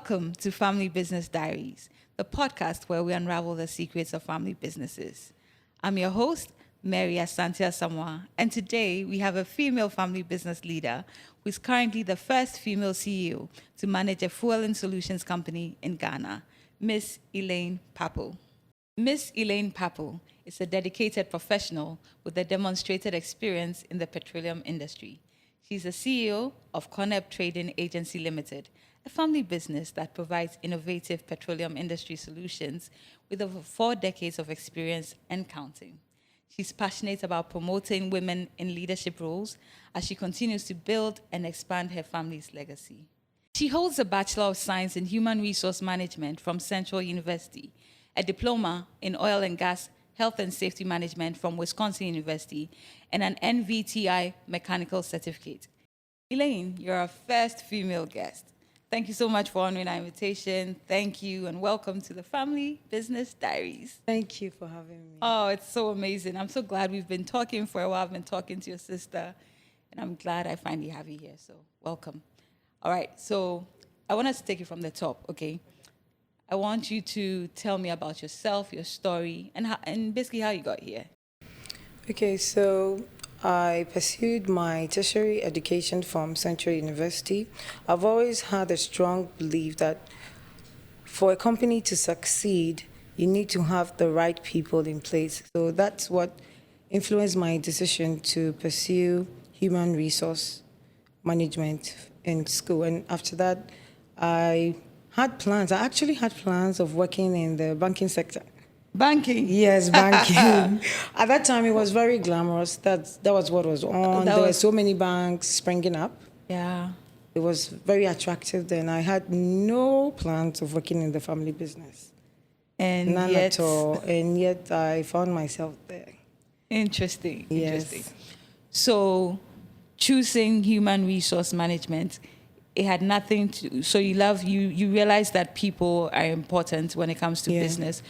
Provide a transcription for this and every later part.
Welcome to Family Business Diaries, the podcast where we unravel the secrets of family businesses. I'm your host, Mary Asante Asamoah, and today we have a female family business leader who is currently the first female CEO to manage a fuel and solutions company in Ghana, Miss Elaine Pappoe. Miss Elaine Pappoe is a dedicated professional with a demonstrated experience in the petroleum industry. She's the CEO of Coneb Trading Agency Limited, a family business that provides innovative petroleum industry solutions with over 4 decades of experience and counting. She's passionate about promoting women in leadership roles as she continues to build and expand her family's legacy. She holds a Bachelor of Science in Human Resource Management from Central University, a diploma in Oil and Gas Health and Safety Management from Wisconsin University, and an NVTI Mechanical Certificate. Elaine, you're our first female guest. Thank you so much for honoring our invitation. Thank you, and welcome to the Family Business Diaries. Thank you for having me. Oh, it's so amazing. I'm so glad we've been talking for a while. I've been talking to your sister, and I'm glad I finally have you here, so welcome. All right, so I want us to take it from the top, okay? I want you to tell me about yourself, your story, and basically how you got here. Okay, so I pursued my tertiary education from Central University. I've always had a strong belief that for a company to succeed, you need to have the right people in place. So that's what influenced my decision to pursue human resource management in school. And after that, I actually had plans of working in the banking sector. Banking? Yes, banking. At that time, it was very glamorous. That was what was on. There were so many banks springing up. Yeah. It was very attractive then. I had no plans of working in the family business. And None yet, at all. And yet I found myself there. Interesting. Yes. Interesting. So choosing human resource management, it had nothing to, so you realize that people are important when it comes to business.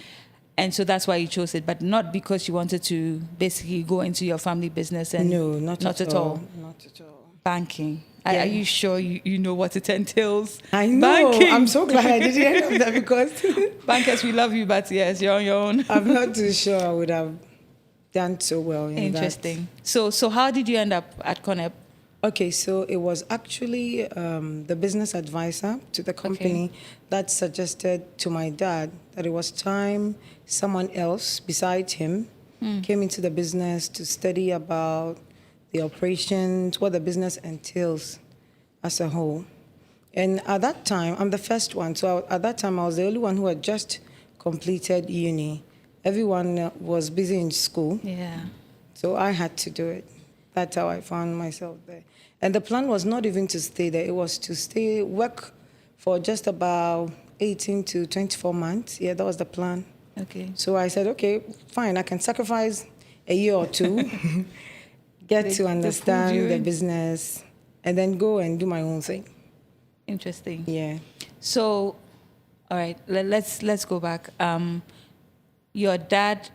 And so that's why you chose it, but not because you wanted to basically go into your family business. And No, not at all. Not at all. Banking. Yeah. Are you sure you know what it entails? I know. Banking. I'm so glad I didn't know that because bankers, we love you, but yes, you're on your own. I'm not too sure I would have done so well in Interesting. So how did you end up at Coneb? Okay, so it was actually the business advisor to the company that suggested to my dad that it was time someone else besides him came into the business to study about the operations, what the business entails as a whole. And at that time, I'm the first one. So at that time, I was the only one who had just completed uni. Everyone was busy in school. Yeah. So I had to do it. That's how I found myself there. And the plan was not even to stay there. It was to work for just about 18 to 24 months. Yeah, that was the plan. Okay. So I said, okay, fine, I can sacrifice a year or two, get to understand the business, and then go and do my own thing. Interesting. Yeah. So, all right, let's go back. Your dad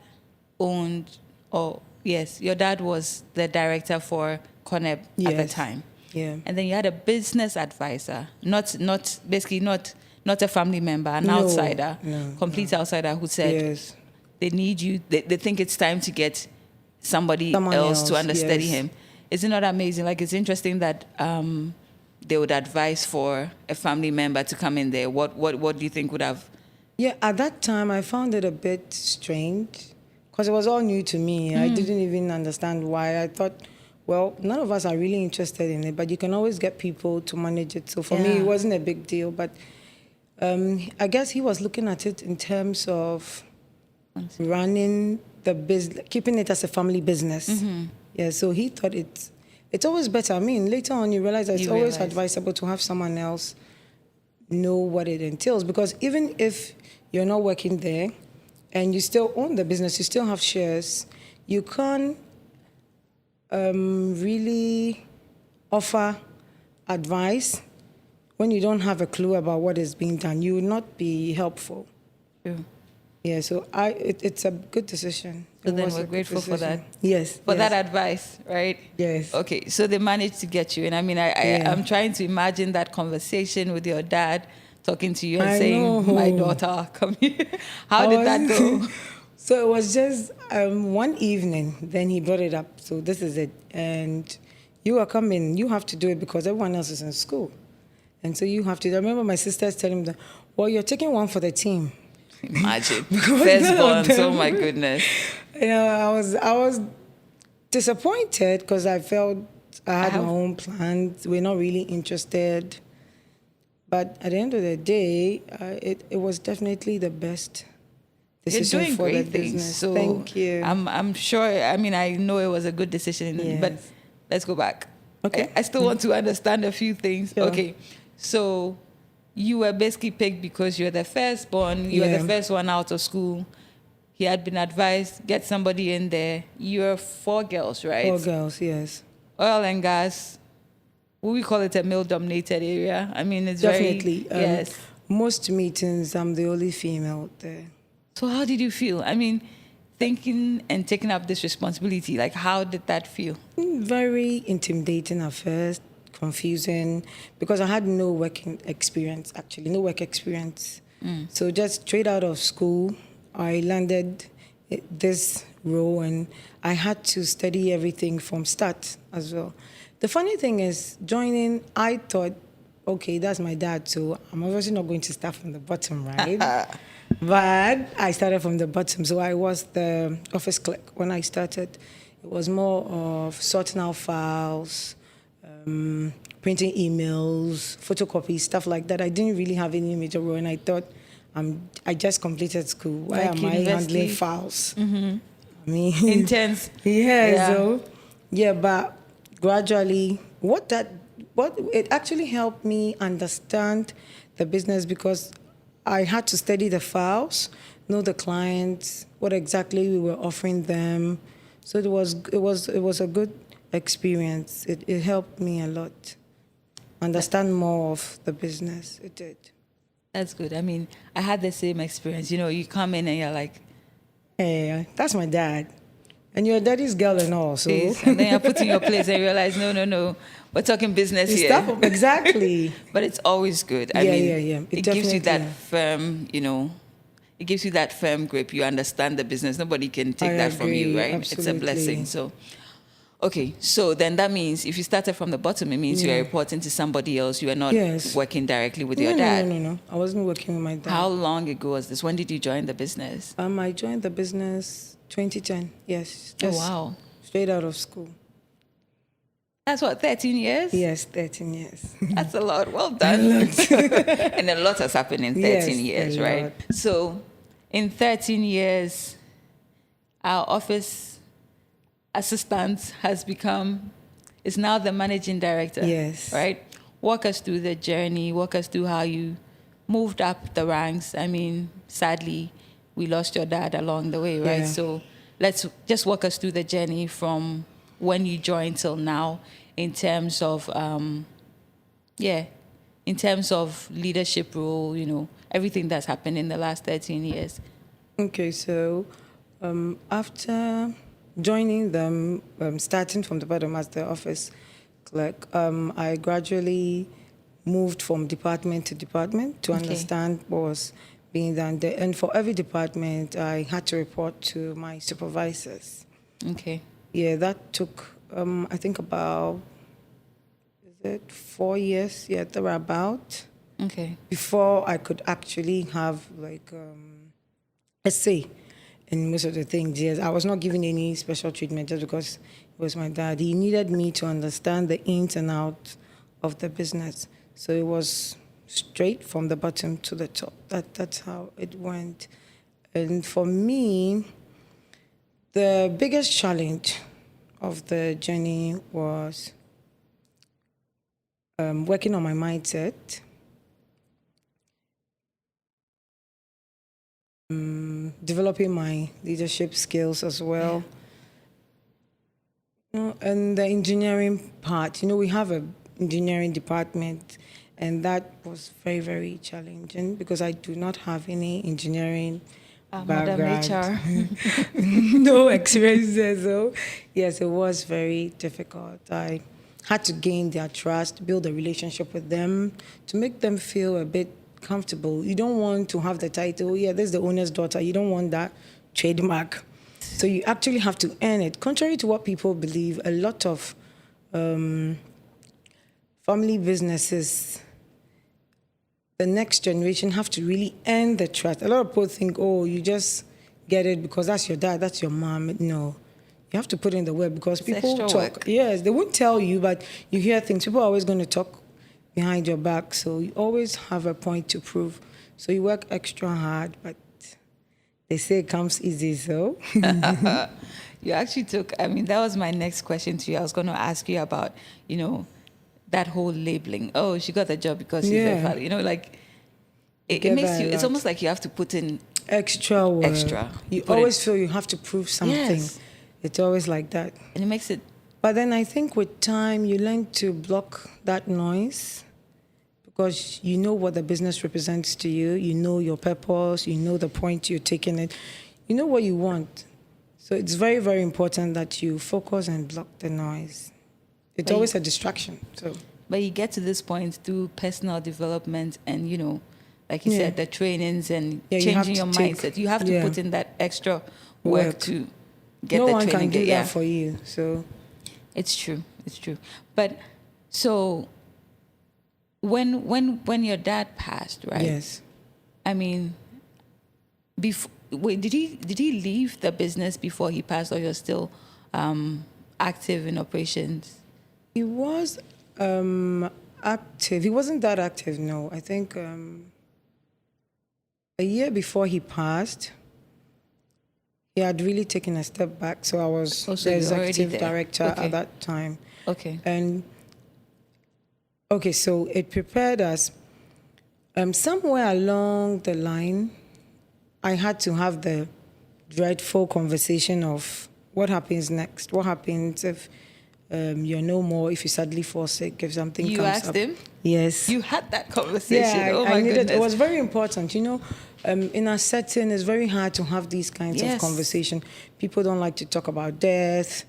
your dad was the director for Coneb at the time. Yeah. And then you had a business advisor, not a family member, an outsider, complete outsider who said they need you, they think it's time to get someone else to understudy him. Isn't that amazing? Like, it's interesting that they would advise for a family member to come in there. What do you think would have? Yeah, at that time I found it a bit strange because it was all new to me. I didn't even understand why. I thought, well, none of us are really interested in it, but you can always get people to manage it. So for me, it wasn't a big deal. But I guess he was looking at it in terms of running the business, keeping it as a family business. Mm-hmm. Yeah, so he thought it's always better. I mean, later on you realize that it's always advisable to have someone else know what it entails. Because even if you're not working there and you still own the business, you still have shares, you can't really offer advice when you don't have a clue about what is being done. You will not be helpful. True. Yeah, so it's a good decision. So then we're grateful for that. Yes. For that advice, right? Yes. Okay, so they managed to get you. And I mean, I'm trying to imagine that conversation with your dad talking to you and I saying, know. "My daughter, come here." How did that go? So it was just one evening, then he brought it up. So this is it. And you are coming, you have to do it because everyone else is in school. And so you have to. I remember my sisters telling me that, well, you're taking one for the team. Imagine. Because Firstborn, oh my goodness. You know, I was disappointed because I felt I had my own plans. We're not really interested. But at the end of the day, it was definitely the best decision You're doing for great the things. business. So Thank you. I'm sure. I mean, I know it was a good decision. Yes. But let's go back. Okay. I still want to understand a few things. Sure. Okay. So you were basically picked because you're the firstborn. You were the first one out of school. He had been advised, get somebody in there. You're 4 girls, right? 4 girls, yes. Oil and gas. Would we call it a male-dominated area? I mean, it's Definitely. very... Yes. Most meetings, I'm the only female there. So how did you feel? I mean, thinking and taking up this responsibility, like how did that feel? Very intimidating at first, confusing, because I had no working experience, actually, no work experience. So just straight out of school, I landed this role and I had to study everything from start as well. The funny thing is, joining, I thought, okay, that's my dad, so I'm obviously not going to start from the bottom, right? But I started from the bottom, so I was the office clerk when I started. It was more of sorting out files, printing emails, photocopies, stuff like that. I didn't really have any major role, and I thought, I just completed school. Why Like am I university? handling files? I mean, Intense. But gradually, it actually helped me understand the business because I had to study the files, know the clients, what exactly we were offering them. So it was a good experience. It helped me a lot understand more of the business. It did. That's good. I mean, I had the same experience. You know, you come in and you're like, hey, that's my dad. And you're daddy's girl and all, so. please. And then you're put in your place and realize, no, we're talking business here. Exactly. But it's always good. I mean, it gives you that firm, it gives you that firm grip. You understand the business. Nobody can take that from you, right? Absolutely. It's a blessing. So, okay. So then that means if you started from the bottom, it means you are reporting to somebody else. You are not working directly with your dad. No. I wasn't working with my dad. How long ago was this? When did you join the business? I joined the business 2010. Yes. Oh, wow. Straight out of school. That's what, 13 years? Yes, 13 years. That's a lot. Well done. And a lot has happened in 13 years, right? Lot. So in 13 years, our office assistant is now the managing director. Yes. Right? Walk us through the journey. Walk us through how you moved up the ranks. I mean, sadly, we lost your dad along the way, right? Yeah. So let's just walk us through the journey from when you joined till now in terms of, in terms of leadership role, everything that's happened in the last 13 years. Okay, so after joining them, starting from the bottom as the office clerk, I gradually moved from department to department to understand what was being done there. And for every department, I had to report to my supervisors. Okay. Yeah, that took, I think about, 4 years? Yeah, thereabout. Okay. Before I could actually have, a say in most of the things. Yes, I was not given any special treatment just because it was my dad. He needed me to understand the ins and outs of the business. So it was straight from the bottom to the top. That's how it went. And for me, the biggest challenge of the journey was working on my mindset, developing my leadership skills as well, and the engineering part. We have an engineering department, and that was very, very challenging because I do not have any engineering background. Madam HR. No experience there, so yes, it was very difficult. I had to gain their trust, build a relationship with them to make them feel a bit comfortable. You don't want to have the title, yeah, this is the owner's daughter. You don't want that trademark. So you actually have to earn it. Contrary to what people believe, a lot of family businesses, the next generation have to really earn the trust. A lot of people think, oh, you just get it because that's your dad, that's your mom. No. You have to put in the work because people extra talk. work. Yes, they won't tell you, but you hear things. People are always going to talk behind your back. So you always have a point to prove. So you work extra hard, but they say it comes easy, so. You actually took, I mean, that was my next question to you. I was going to ask you about, that whole labeling. Oh, she got the job because she's a father. Like, it makes you, it's almost like you have to put in extra work. You always feel you have to prove something. Yes. It's always like that. And it makes it. But then I think with time, you learn to block that noise because you know what the business represents to you. You know your purpose. You know the point you're taking it. You know what you want. So it's very, very important that you focus and block the noise. It's always a distraction. So. But you get to this point through personal development and, like you said, the trainings and changing your mindset. You have to put in that extra work to get the training. No one can do that for you. So it's true. But so when your dad passed, right? Yes. I mean, did he leave the business before he passed, or you're still active in operations? He was active. He wasn't that active, no. I think a year before he passed, he had really taken a step back. So I was the executive director at that time. Okay. And so it prepared us. Somewhere along the line, I had to have the dreadful conversation of what happens next. What happens if you're no more, if you suddenly fall sick, if something comes up. You asked him? Yes. You had that conversation? Yeah, oh my goodness. It was very important. In our setting, it's very hard to have these kinds of conversation. People don't like to talk about death.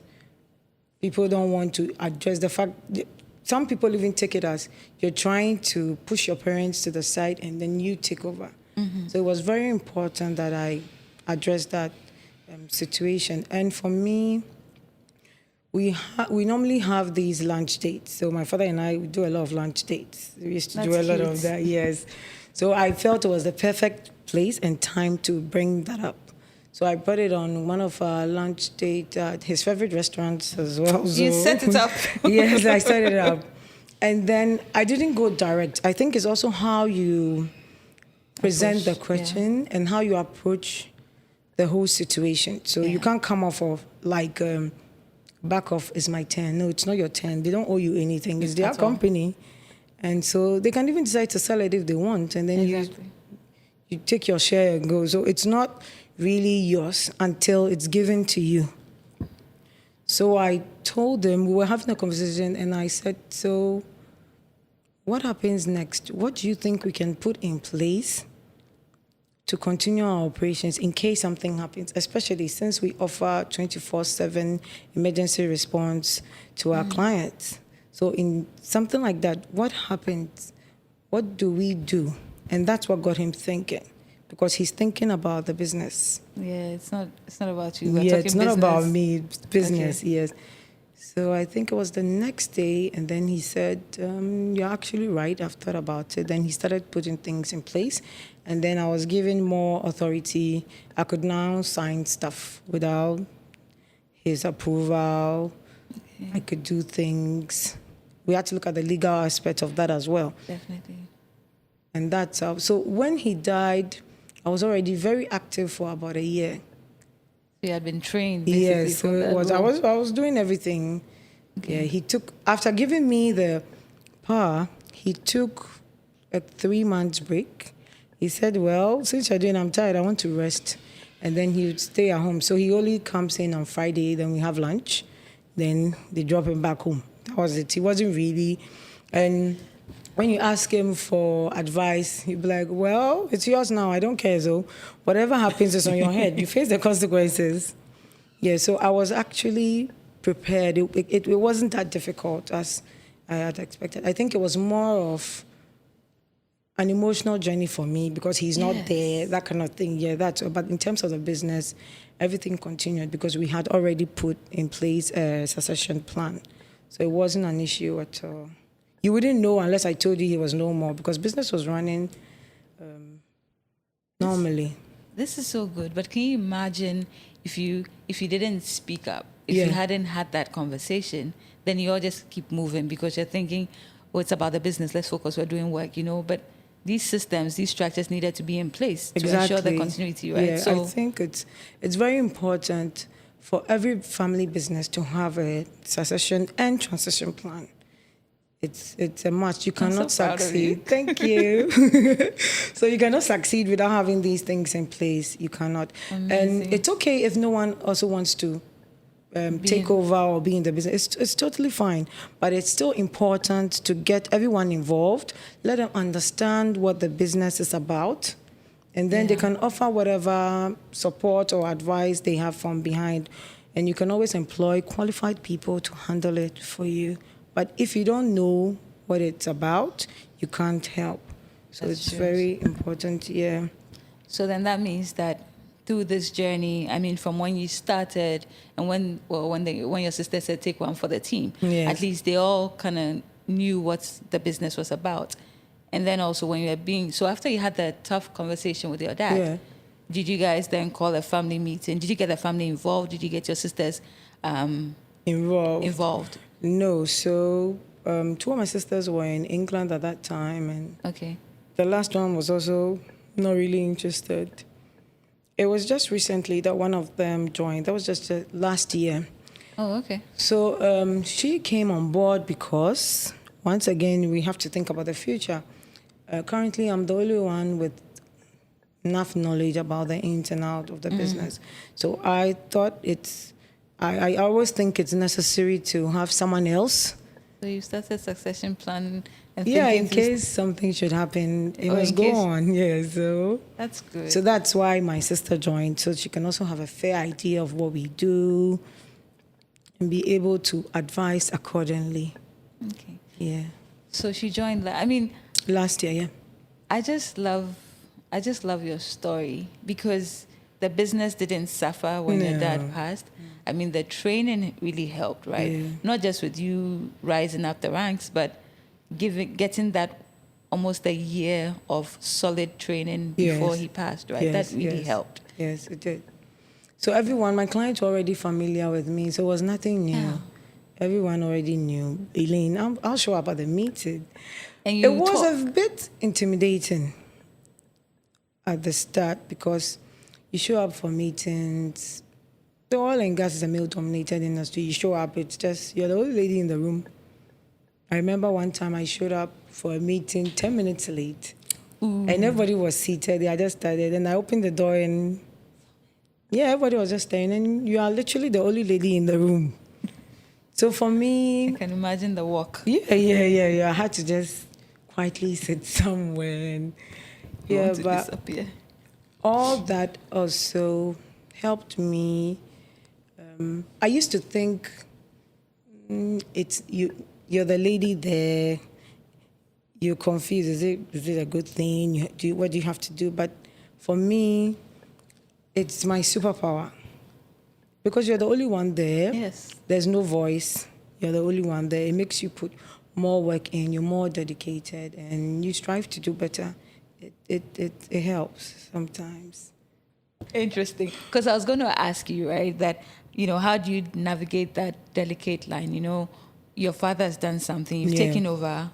People don't want to address the fact. Some people even take it as you're trying to push your parents to the side and then you take over. Mm-hmm. So it was very important that I address that situation. And for me, we normally have these lunch dates. So my father and I we do a lot of lunch dates. We used to do a lot of that, yes. So I felt it was the perfect place and time to bring that up. So I brought it on one of our lunch dates at his favorite restaurants as well. You set it up. Yes, I set it up. And then I didn't go direct. I think it's also how you present the question and how you approach the whole situation. So you can't come off of like... back off, it's my turn. No, it's not your turn. They don't owe you anything. It's their company. And so they can even decide to sell it if they want. And then you take your share and go. So it's not really yours until it's given to you. So I told them, we were having a conversation, and I said, so what happens next? What do you think we can put in place to continue our operations in case something happens, especially since we offer 24/7 emergency response to our clients. So in something like that, what happens? What do we do? And that's what got him thinking, because he's thinking about the business. Yeah, it's not about you. It's not about me, it's business, yes. So I think it was the next day, and then he said, you're actually right, I've thought about it. Then he started putting things in place, and then I was given more authority. I could now sign stuff without his approval. Okay. I could do things. We had to look at the legal aspect of that as well. Definitely. And that's how. So when he died, I was already very active for about a year. You had been trained. Yes, so it was. I was doing everything. Okay. Yeah, he took, after giving me the power, he took a 3 months break. He said, well, since you're doing, I'm tired, I want to rest. And then he would stay at home. So he only comes in on Friday, then we have lunch. Then they drop him back home. That was it. He wasn't really, and when you ask him for advice, he'd be like, well, it's yours now. I don't care, so whatever happens is on your head. You face the consequences. Yeah, so I was actually prepared. It wasn't that difficult as I had expected. I think it was more of an emotional journey for me because he's not Yes. there, that kind of thing. Yeah, that's. But in terms of the business, everything continued because we had already put in place a succession plan, so it wasn't an issue at all. You wouldn't know unless I told you he was no more because business was running normally. This is so good, but can you imagine if you didn't speak up, if Yeah. you hadn't had that conversation, then you all just keep moving because you're thinking, oh, it's about the business, let's focus, we're doing work, but these systems, these structures needed to be in place to ensure the continuity, right? Yeah, So I think it's very important for every family business to have a succession and transition plan. It's a must. You cannot so proud of you. succeed. Thank you. So you cannot succeed without having these things in place. You cannot. Amazing. And it's okay if no one also wants to take over or be in the business. It's totally fine. But it's still important to get everyone involved, let them understand what the business is about, and then they Yeah. can offer whatever support or advice they have from behind. And you can always employ qualified people to handle it for you. But if you don't know what it's about, you can't help. So That's it's true. very important, yeah. So then that means that through this journey, I mean, from when you started and when your sister said take one for the team, Yes. at least they all kind of knew what the business was about. And then also when you were so after you had that tough conversation with your dad, Yeah. did you guys then call a family meeting? Did you get the family involved? Did you get your sisters involved? No, so two of my sisters were in England at that time, and Okay. the last one was also not really interested. It was just recently that one of them joined. That was just last year. Oh, okay. So she came on board because, once again, we have to think about the future. Currently, I'm the only one with enough knowledge about the ins and outs of the business. So I thought I always think it's necessary to have someone else. So you started succession plan and Yeah, thinking in case something should happen, it must in go case- on. Yeah, so That's good. so that's why my sister joined, so she can also have a fair idea of what we do and be able to advise accordingly. Okay. Yeah, So she joined. I mean, last year, yeah. I just love your story because the business didn't suffer when your dad passed. I mean, the training really helped, right? Yeah. Not just with you rising up the ranks, but getting that almost a year of solid training before Yes. he passed, right? Yes, That really yes. helped. Yes, it did. So everyone, my clients were already familiar with me, so it was nothing new. Yeah. Everyone already knew. Elaine, I'll show up at the meeting. And It you was talk. a bit intimidating at the start because you show up for meetings. The oil and gas is a male-dominated industry. You show up, it's just, you're the only lady in the room. I remember one time I showed up for a meeting 10 minutes late. And everybody was seated. I just started, and I opened the door, and yeah, everybody was just staying. And you are literally the only lady in the room. So for I me, can imagine the walk. yeah. I had to just quietly sit somewhere. And, You yeah, want to but disappear. all that also helped me. I used to think it's you. You're the lady there. You're confused. Is it a good thing? What do you have to do? But for me, it's my superpower because you're the only one there. Yes. There's no voice. You're the only one there. It makes you put more work in. You're more dedicated, and you strive to do better. It helps sometimes. Interesting. Because I was going to ask you, right, that, how do you navigate that delicate line? Your father has done something, you've Yeah. taken over.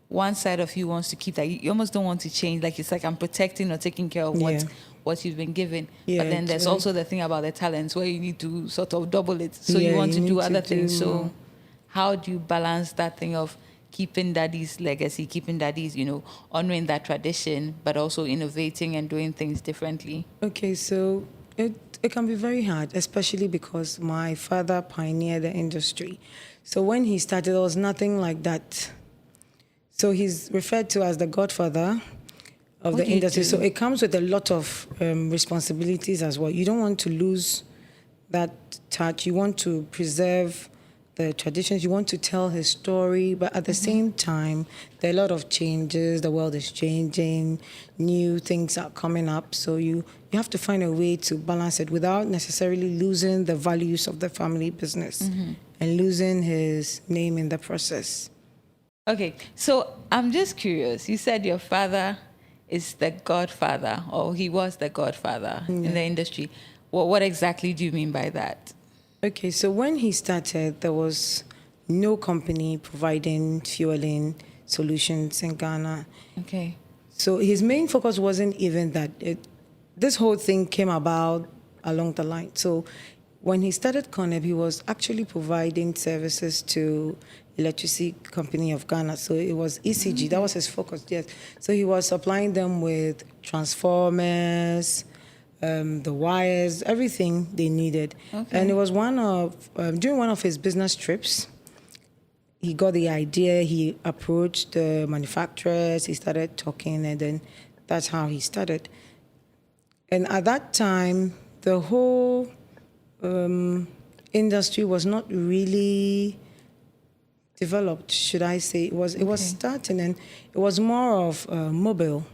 One side of you wants to keep that. You almost don't want to change. Like, it's like I'm protecting or taking care of Yeah. what you've been given. Yeah, But then there's exactly. also the thing about the talents where you need to sort of double it. So you Yeah, want you to do need to other do things. So more. how do you balance that thing of keeping daddy's legacy, keeping daddy's, honoring that tradition, but also innovating and doing things differently? Okay, so it can be very hard, especially because my father pioneered the industry. So when he started, there was nothing like that. So he's referred to as the Godfather of What the do you industry. do? So it comes with a lot of responsibilities as well. You don't want to lose that touch. You want to preserve the traditions. You want to tell his story, but at the same time, there are a lot of changes. The world is changing. New things are coming up. So you have to find a way to balance it without necessarily losing the values of the family business and losing his name in the process. Okay, so I'm just curious. You said your father is the godfather, or he was the godfather in the industry. What exactly do you mean by that? Okay, so when he started, there was no company providing fueling solutions in Ghana. Okay. So his main focus wasn't even that. This whole thing came about along the line. So when he started Coneb, he was actually providing services to Electricity Company of Ghana. So it was ECG. That was his focus, yes. So he was supplying them with transformers, the wires, everything they needed. Okay. And it was during one of his business trips, he got the idea, he approached the manufacturers, he started talking, and then that's how he started. And at that time, the whole industry was not really developed, should I say. It was starting, and it was more of mobile.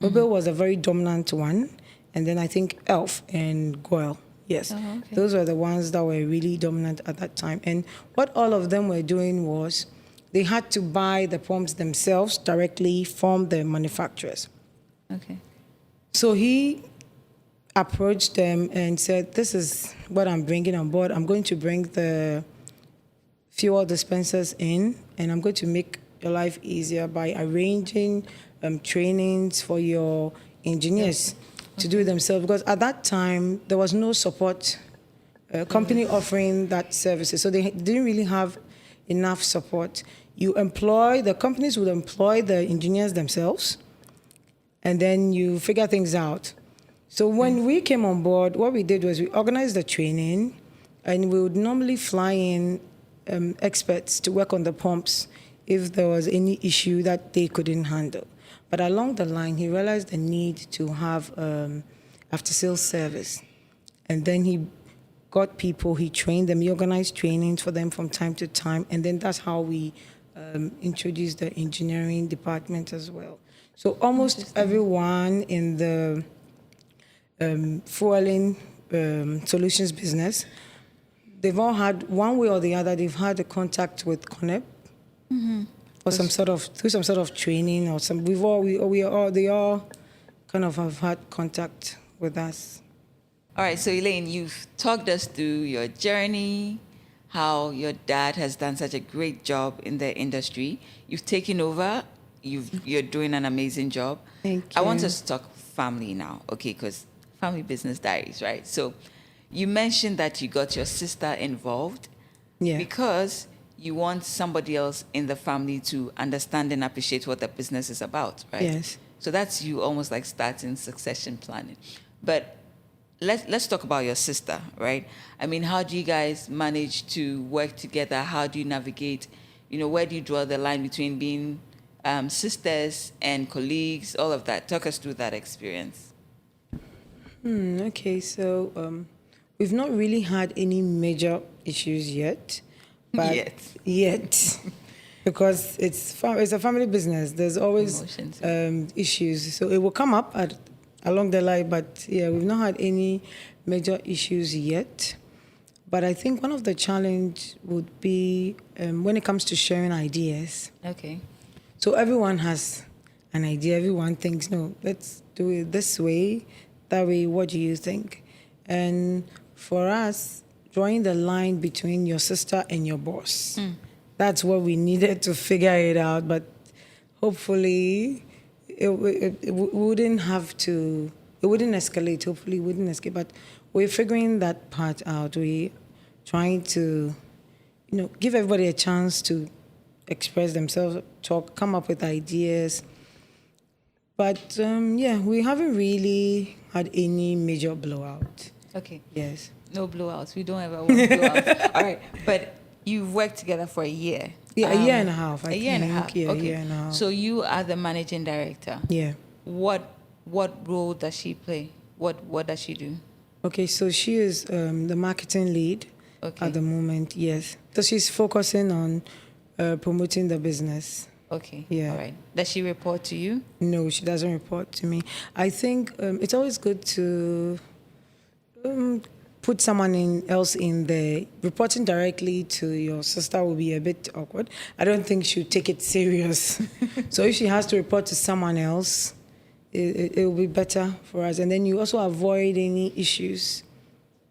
Mobile was a very dominant one. And then I think Elf and Goyle. Yes. Oh, okay. Those were the ones that were really dominant at that time. And what all of them were doing was they had to buy the pumps themselves directly from the manufacturers. Okay. So he approached them and said, this is what I'm bringing on board. I'm going to bring the fuel dispensers in, and I'm going to make your life easier by arranging trainings for your engineers. Yes. To do it themselves, because at that time there was no support company offering that services, so they didn't really have enough support. The companies would employ the engineers themselves, and then you figure things out. So when we came on board, what we did was we organized the training, and we would normally fly in experts to work on the pumps if there was any issue that they couldn't handle. But along the line, he realized the need to have after-sales service. And then he got people, he trained them, he organized trainings for them from time to time. And then that's how we introduced the engineering department as well. So almost everyone in the fueling solutions business, they've all had, one way or the other, they've had a contact with Coneb. Or through some sort of training, or some. They all kind of have had contact with us. All right, so Elaine, you've talked us through your journey, how your dad has done such a great job in the industry. You've taken over. You're doing an amazing job. Thank you. I want us to talk family now, okay? Because family business diaries, right? So you mentioned that you got your sister involved. Yeah. Because you want somebody else in the family to understand and appreciate what the business is about, right? Yes. So that's you almost like starting succession planning. But let's talk about your sister, right? I mean, how do you guys manage to work together? How do you navigate? Where do you draw the line between being sisters and colleagues, all of that? Talk us through that experience. Okay, so we've not really had any major issues yet. But yet, because it's a family business, there's always issues. So it will come up along the line, but yeah, we've not had any major issues yet. But I think one of the challenge would be when it comes to sharing ideas. Okay. So everyone has an idea. Everyone thinks, no, let's do it this way, that way. What do you think? And for us, drawing the line between your sister and your boss. That's what we needed to figure it out. But hopefully, it wouldn't escalate. Hopefully, it wouldn't escalate. But we're figuring that part out. We're trying to, give everybody a chance to express themselves, talk, come up with ideas. But we haven't really had any major blowout. Okay. Yes. No blowouts. We don't ever want blowouts. All right. But you've worked together for a year. Yeah, a year and a half. A year and a half. Yeah, okay. a year and a half. So you are the managing director. Yeah. What role does she play? What does she do? Okay, so she is the marketing lead. at the moment, yes. So she's focusing on promoting the business. Okay. Yeah. All right. Does she report to you? No, she doesn't report to me. I think it's always good to put someone else in there. Reporting directly to your sister will be a bit awkward. I don't think she'll take it serious. So if she has to report to someone else, it will be better for us. And then you also avoid any issues.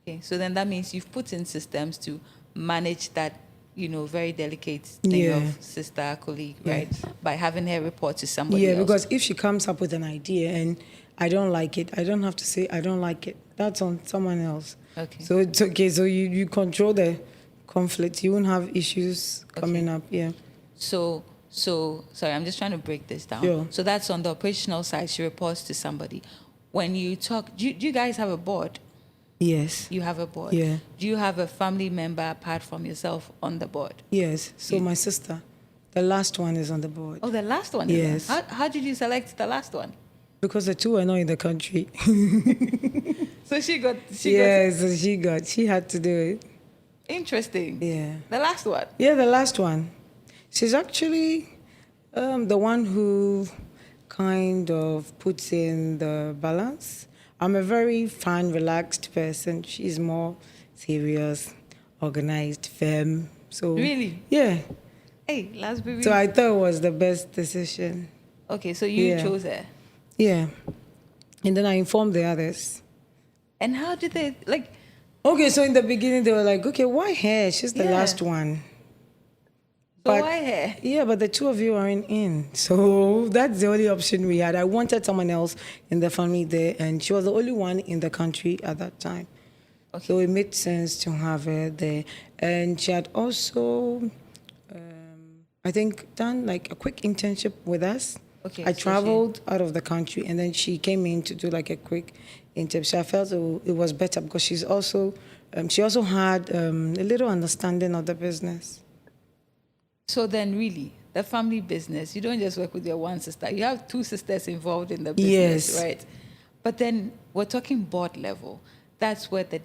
Okay. So then that means you've put in systems to manage that, very delicate thing Yeah. of sister, colleague, Yeah. right? By having her report to somebody Yeah, else. because if she comes up with an idea and I don't like it, I don't have to say I don't like it. That's on someone else. Okay. So it's okay. So you control the conflict. You won't have issues coming up. Yeah. So sorry, I'm just trying to break this down. Sure. So that's on the operational side. She reports to somebody. When you talk, do you guys have a board? Yes. You have a board. Yeah. Do you have a family member apart from yourself on the board? Yes. So my sister, the last one, is on the board. Oh, the last one. Yes. How did you select the last one? Because the two are not in the country. So she got. She had to do it. Interesting. Yeah. The last one. Yeah, the last one. She's actually the one who kind of puts in the balance. I'm a very fun, relaxed person. She's more serious, organized, firm. So Really? Yeah. Hey, last baby. So I thought it was the best decision. Okay, so you Yeah. chose her. Yeah. And then I informed the others. And how did they like? Okay, so in the beginning they were like, okay, why her? She's the Yeah. last one. So But- why her? Yeah, but the two of you aren't in. So that's the only option we had. I wanted someone else in the family there, and she was the only one in the country at that time. Okay. So it made sense to have her there. And she had also, I think, done like a quick internship with us. Okay, I so traveled out of the country, and then she came in to do like a quick internship. So I felt it was better because she also had a little understanding of the business. So then, really, the family business, you don't just work with your one sister. You have two sisters involved in the business, Yes. right? But then we're talking board level. That's where the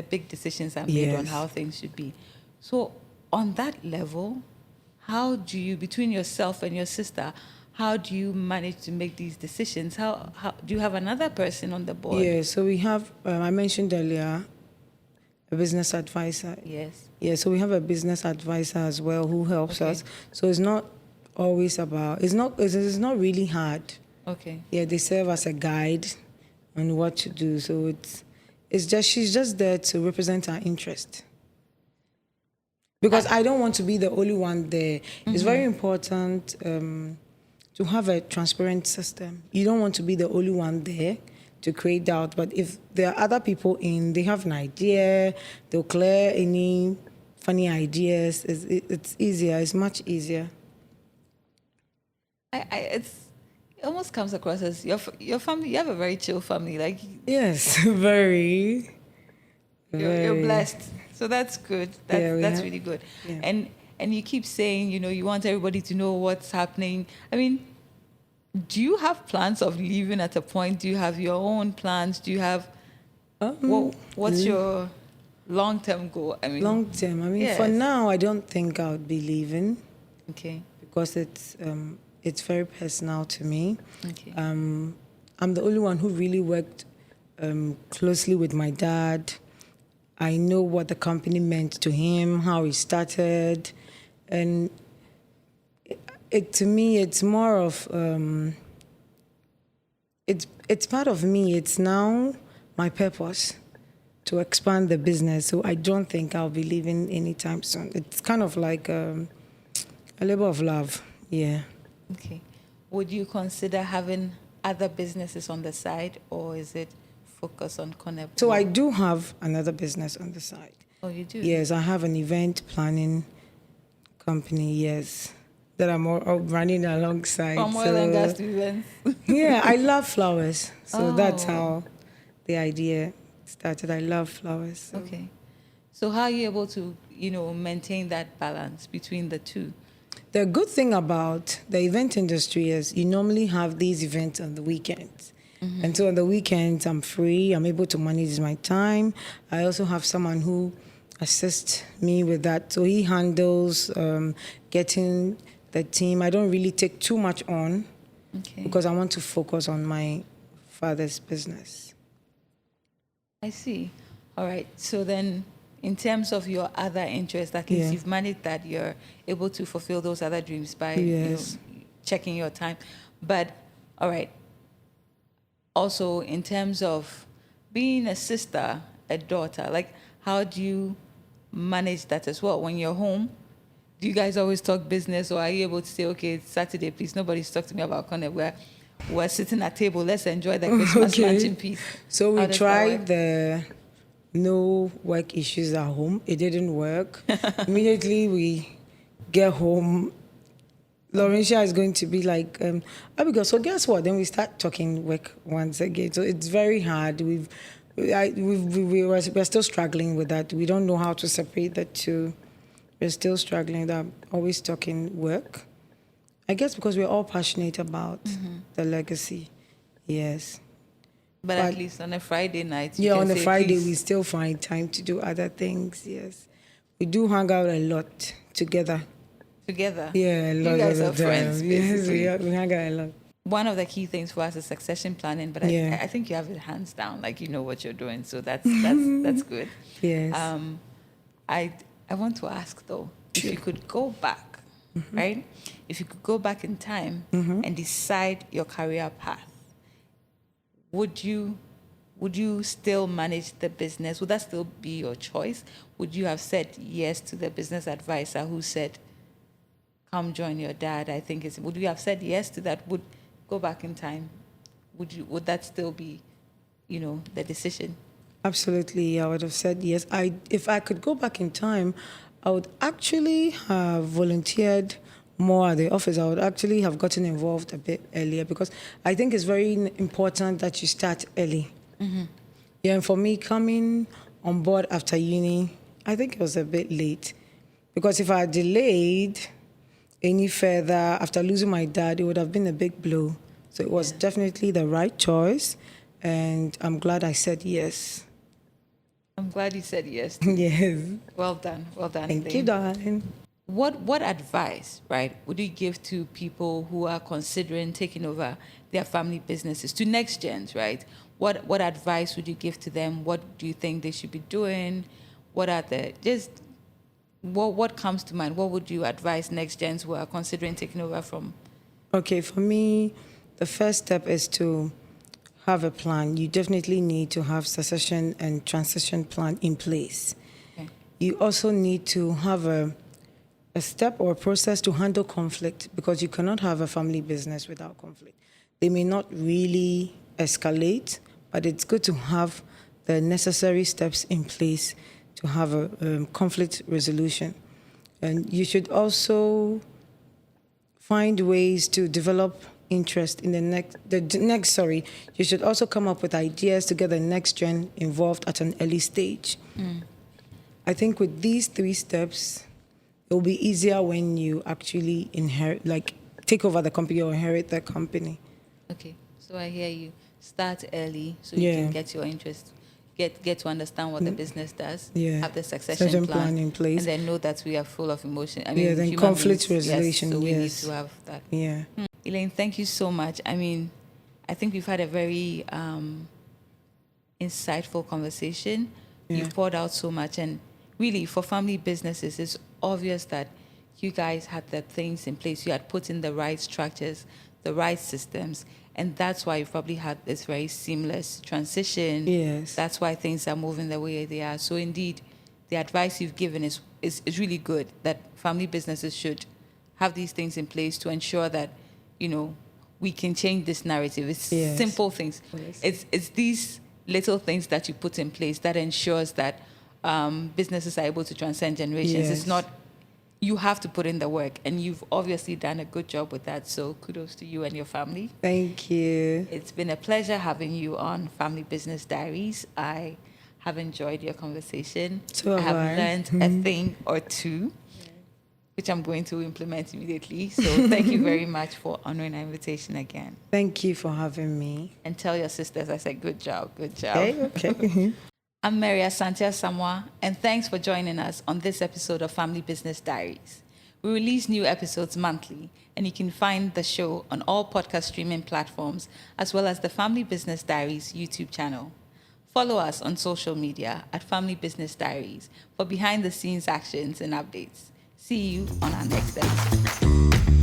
big decisions are made on Yes. how things should be. So on that level, how do you, between yourself and your sister, how do you manage to make these decisions? How do you have another person on the board? Yeah, so we have, I mentioned earlier, a business advisor. Yes. Yeah, so we have a business advisor as well who helps Okay. us. So it's not always about, it's not really hard. Okay. Yeah, they serve as a guide on what to do. So she's just there to represent our interest. Because I don't want to be the only one there. It's very important to have a transparent system. You don't want to be the only one there to create doubt. But if there are other people in, they have an idea, they'll clear any funny ideas. It's easier. It's much easier. It almost comes across as your family. You have a very chill family. Like Yes, very. you're very. blessed. So that's good. That's really good. Yeah. And you keep saying, you want everybody to know what's happening. I mean, do you have plans of leaving at a point? Do you have your own plans? Do you have what's your long-term goal? I mean, Long term. I mean, yes. for now, I don't think I would be leaving Okay. because it's very personal to me. Okay. I'm the only one who really worked closely with my dad. I know what the company meant to him, how he started, and to me, it's more of it's part of me. It's now my purpose to expand the business. So I don't think I'll be leaving anytime soon. It's kind of like a labor of love. Yeah. Okay. Would you consider having other businesses on the side, or is it focus on Coneb? So I do have another business on the side. Oh, you do? Yes, I have an event planning company, yes, that I'm running alongside. From oil and gas to events. Yeah, I love flowers. So that's Oh. how the idea started. I love flowers. So. Okay. So how are you able to, maintain that balance between the two? The good thing about the event industry is you normally have these events on the weekends. And so on the weekends, I'm free. I'm able to manage my time. I also have someone who assist me with that. So he handles getting the team. I don't really take too much on because I want to focus on my father's business. I see. All right. So then, in terms of your other interests, at least you've managed that you're able to fulfill those other dreams by checking your time. But, all right. Also, in terms of being a sister, a daughter, like, how do you manage that as well? When you're home, do you guys always talk business, or are you able to say, okay, it's Saturday, please, nobody's talked to me about Coneb. We're sitting at table, let's enjoy the Christmas lunch in peace. So we tried the no work issues at home. It didn't work. Immediately we get home, Laurentia is going to be like, Abigail, so guess what? Then we start talking work once again. So it's very hard. We're still struggling with that. We don't know how to separate the two. We're still struggling. That always talking work. I guess because we're all passionate about the legacy. Yes. But at least on a Friday night, on a Friday, we still find time to do other things. Yes. We do hang out a lot together. Together? Yeah, a lot. You guys are friends, basically. Yes, we hang out a lot. One of the key things for us is succession planning, but I think you have it hands down, like you know what you're doing, so that's good. Yes. I want to ask though, if you could go back, right? If you could go back in time and decide your career path, would you still manage the business? Would that still be your choice? Would you have said yes to the business advisor who said, come join your dad? Would you have said yes to that? Would go back in time? Would that still be, the decision? Absolutely, I would have said yes. If I could go back in time, I would actually have volunteered more at the office. I would actually have gotten involved a bit earlier because I think it's very important that you start early. Yeah, and for me, coming on board after uni, I think it was a bit late because if I had delayed any further after losing my dad, it would have been a big blow. So it was definitely the right choice, and I'm glad I said yes. I'm glad you said yes. Yes. Well done. Well done. Thank you, darling. What advice, right, would you give to people who are considering taking over their family businesses, to next gens, right? What advice would you give to them? What do you think they should be doing? What comes to mind? What would you advise next gens who are considering taking over from? Okay, for me, the first step is to have a plan. You definitely need to have succession and transition plan in place. Okay. You also need to have a step or a process to handle conflict because you cannot have a family business without conflict. They may not really escalate, but it's good to have the necessary steps in place to have a conflict resolution. And you should also find ways to develop interest in you should also come up with ideas to get the next gen involved at an early stage. I think with these 3 steps, it will be easier when you actually take over the company or inherit the company. Okay, so I hear you. Start early so you can get your interest, get to understand what the business does, have the succession plan in place, and then know that we are full of emotion. Then conflict resolution, so we need to have that. Yeah. Elaine, thank you so much. I think we've had a very insightful conversation. You've poured out so much, and really, for family businesses, it's obvious that you guys had the things in place. You had put in the right structures, the right systems, and that's why you probably had this very seamless transition. Yes. That's why things are moving the way they are. So indeed, the advice you've given is really good, that family businesses should have these things in place to ensure that, we can change this narrative. It's simple things. Yes. It's these little things that you put in place that ensures that businesses are able to transcend generations. It's not, you have to put in the work, and you've obviously done a good job with that. So kudos to you and your family. Thank you. It's been a pleasure having you on Family Business Diaries. I have enjoyed your conversation. So I have learned a thing or two, which I'm going to implement immediately. So thank you very much for honoring our invitation again. Thank you for having me. And tell your sisters I said good job, good job. Okay. I'm Maria Santia Samoa, and thanks for joining us on this episode of Family Business Diaries. We release new episodes monthly, and you can find the show on all podcast streaming platforms, as well as the Family Business Diaries YouTube channel. Follow us on social media at Family Business Diaries for behind-the-scenes actions and updates. See you on our next episode.